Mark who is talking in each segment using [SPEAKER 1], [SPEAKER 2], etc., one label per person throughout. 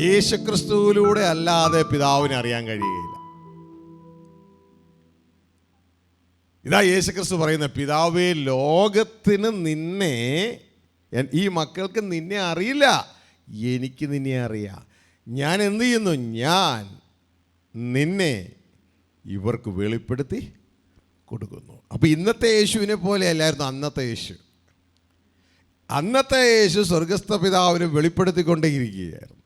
[SPEAKER 1] യേശുക്രിസ്തുവിലൂടെ അല്ലാതെ പിതാവിനെ അറിയാൻ കഴിയുകയില്ല. ഇതാ യേശുക്രിസ്തു പറയുന്ന, പിതാവേ, ലോകത്തിന് നിന്നെ, ഈ മക്കൾക്ക് നിന്നെ അറിയില്ല, എനിക്ക് നിന്നെ അറിയാം. ഞാൻ എന്ത് ചെയ്യുന്നു? ഞാൻ നിന്നെ ഇവർക്ക് വെളിപ്പെടുത്തി കൊടുക്കുന്നു. അപ്പോൾ ഇന്നത്തെ യേശുവിനെ പോലെ അല്ലായിരുന്നു അന്നത്തെ യേശു. അന്നത്തെ യേശു സ്വർഗസ്ഥ പിതാവിനെ വെളിപ്പെടുത്തിക്കൊണ്ടേയിരിക്കുകയായിരുന്നു.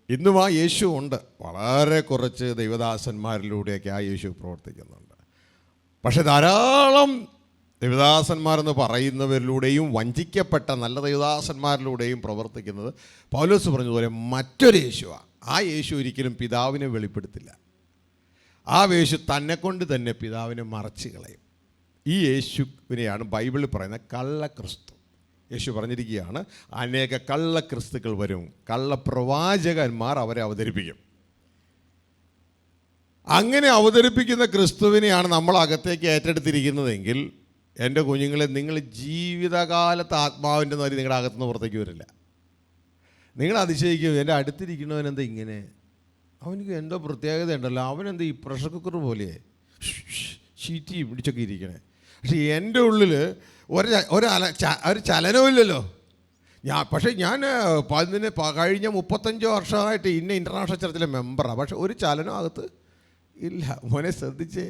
[SPEAKER 1] ഇന്നും ആ യേശു ഉണ്ട്. വളരെ കുറച്ച് ദൈവദാസന്മാരിലൂടെയൊക്കെ ആ യേശു പ്രവർത്തിക്കുന്നുണ്ട്. പക്ഷെ ധാരാളം ദൈവദാസന്മാരെന്ന് പറയുന്നവരിലൂടെയും വഞ്ചിക്കപ്പെട്ട നല്ല ദൈവദാസന്മാരിലൂടെയും പ്രവർത്തിക്കുന്നത് പൗലോസ് പറഞ്ഞതുപോലെ മറ്റൊരു യേശുവാണ്. ആ യേശു ഒരിക്കലും പിതാവിനെ വെളിപ്പെടുത്തില്ല. ആ യേശു തന്നെക്കൊണ്ട് തന്നെ പിതാവിനെ മറച്ചു കളയും. ഈ യേശുവിനെയാണ് ബൈബിളിൽ പറയുന്ന കള്ളക്രിസ്തു. യേശു പറഞ്ഞിരിക്കുകയാണ്, അനേക കള്ളക്രിസ്തുക്കൾ വരും, കള്ളപ്രവാചകന്മാർ അവരെ അവതരിപ്പിക്കും. അങ്ങനെ അവതരിപ്പിക്കുന്ന ക്രിസ്തുവിനെയാണ് നമ്മൾ അകത്തേക്ക് ഏറ്റെടുത്തിരിക്കുന്നതെങ്കിൽ, എൻ്റെ കുഞ്ഞുങ്ങളെ, നിങ്ങൾ ജീവിതകാലത്ത് ആത്മാവിൻ്റെ നരി നിങ്ങളുടെ അകത്തുനിന്ന് പുറത്തേക്ക് വരില്ല. നിങ്ങൾ അതിശയിക്കും, എൻ്റെ അടുത്തിരിക്കുന്നവനെന്താ ഇങ്ങനെ, അവനിക്ക് എന്തോ പ്രത്യേകത ഉണ്ടല്ലോ, അവനെന്താ ഈ പ്രഷർ കുക്കർ പോലെ ചീറ്റി പിടിച്ചൊക്കെ ഇരിക്കണേ. പക്ഷേ എൻ്റെ ഉള്ളിൽ ഒരു ചലനമില്ലല്ലോ. പക്ഷേ ഞാൻ കഴിഞ്ഞ 35 വർഷമായിട്ട് ഇൻ്റർനാഷണൽ ചർച്ചിലെ മെമ്പറാണ്. പക്ഷെ ഒരു ചലനം അകത്ത് ഇല്ല. മോനെ ശ്രദ്ധിച്ചേ,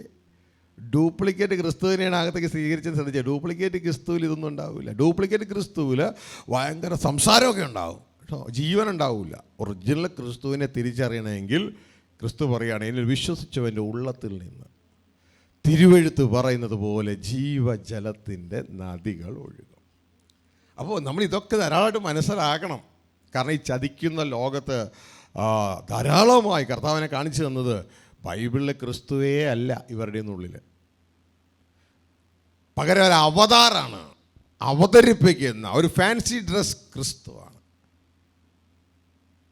[SPEAKER 1] ഡ്യൂപ്ലിക്കേറ്റ് ക്രിസ്തുവിനെയാണ് അകത്തേക്ക് സ്വീകരിച്ചത്. ശ്രദ്ധിച്ചേ, ഡ്യൂപ്ലിക്കേറ്റ് ക്രിസ്തുവിൽ ഇതൊന്നും ഉണ്ടാവില്ല. ഡ്യൂപ്ലിക്കേറ്റ് ക്രിസ്തുവിൽ ഭയങ്കര സംസാരമൊക്കെ ഉണ്ടാവും, ജീവൻ ഉണ്ടാവില്ല. ഒറിജിനൽ ക്രിസ്തുവിനെ തിരിച്ചറിയണമെങ്കിൽ ക്രിസ്തു പറയുകയാണ്, എന്നിൽ വിശ്വസിച്ചവൻ്റെ ഉള്ളത്തിൽ നിന്ന് തിരുവെഴുത്ത് പറയുന്നത് പോലെ ജീവജലത്തിൻ്റെ നദികൾ ഒഴുകും. അപ്പോൾ നമ്മൾ ഇതൊക്കെ ധാരാളമായിട്ട് മനസ്സിലാക്കണം. കാരണം ഈ ചതിക്കുന്ന ലോകത്ത് ധാരാളമായി കർത്താവിനെ കാണിച്ചു തന്നത് ബൈബിളിലെ ക്രിസ്തുവേ അല്ല ഇവരുടെ ഉള്ളിൽ. പകരം ഒരു അവതാറാണ്, അവതരിപ്പിക്കുന്ന ഒരു ഫാൻസി ഡ്രസ് ക്രിസ്തുവാണ്.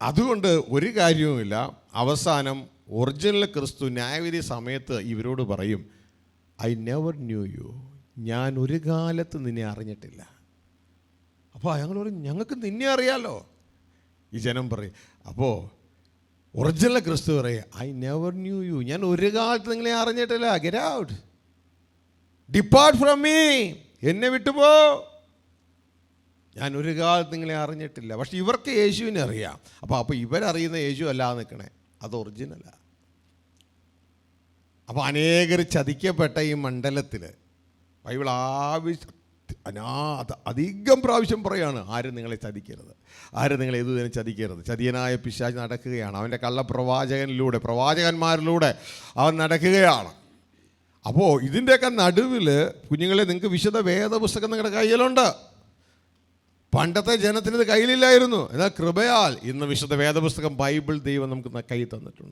[SPEAKER 1] അതുകൊണ്ട് ഒരു കാര്യവുമില്ല. അവസാനം ഒറിജിനൽ ക്രിസ്തു ന്യായവിധി സമയത്ത് ഇവരോട് പറയും, ഐ നെവർ ന്യൂ യു, ഞാൻ ഒരു കാലത്ത് നിന്നെ അറിഞ്ഞിട്ടില്ല. അപ്പോൾ ഞങ്ങൾ പറയും, ഞങ്ങൾക്ക് നിന്നെ അറിയാലോ. ഈ ജനം പറയും. അപ്പോൾ ഒറിജിനൽ ക്രിസ്തു പറയും, ഐ നെവർ ന്യൂ യു, ഞാൻ ഒരു കാലത്ത് നിങ്ങളെ അറിഞ്ഞിട്ടില്ല. Get out, depart from me, എന്നെ വിട്ടുപോ, ഞാൻ ഒരു കാലത്ത് നിങ്ങളെ അറിഞ്ഞിട്ടില്ല. പക്ഷെ ഇവർക്ക് യേശുവിനെ അറിയാം. അപ്പോൾ ഇവരറിയുന്ന യേശു അല്ലാതെ നിൽക്കണേ, അത് ഒറിജിനലാണ്. അപ്പോൾ അനേകർ ചതിക്കപ്പെട്ട ഈ മണ്ഡലത്തിൽ ബൈബിൾ അധികം പ്രാവശ്യം പറയാണ്, ആരും നിങ്ങളെ ചതിക്കരുത്, ആരും നിങ്ങളെ ഏതുതരം ചതിക്കരുത്. ചതിയനായ പിശാച് നടക്കുകയാണ്, അവൻ്റെ കള്ളപ്രവാചകനിലൂടെ, പ്രവാചകന്മാരിലൂടെ അവൻ നടക്കുകയാണ്. അപ്പോൾ ഇതിൻ്റെയൊക്കെ നടുവിൽ കുഞ്ഞുങ്ങളെ, നിങ്ങൾക്ക് വിശുദ്ധ വേദപുസ്തകം നിങ്ങളുടെ കയ്യിലുണ്ട്. പണ്ടത്തെ ജനത്തിനത് കയ്യിലില്ലായിരുന്നു. എന്നാൽ കൃപയാൽ ഇന്ന് വിശുദ്ധ വേദപുസ്തകം ബൈബിൾ ദൈവം നമുക്ക് കയ്യിൽ തന്നിട്ടുണ്ട്.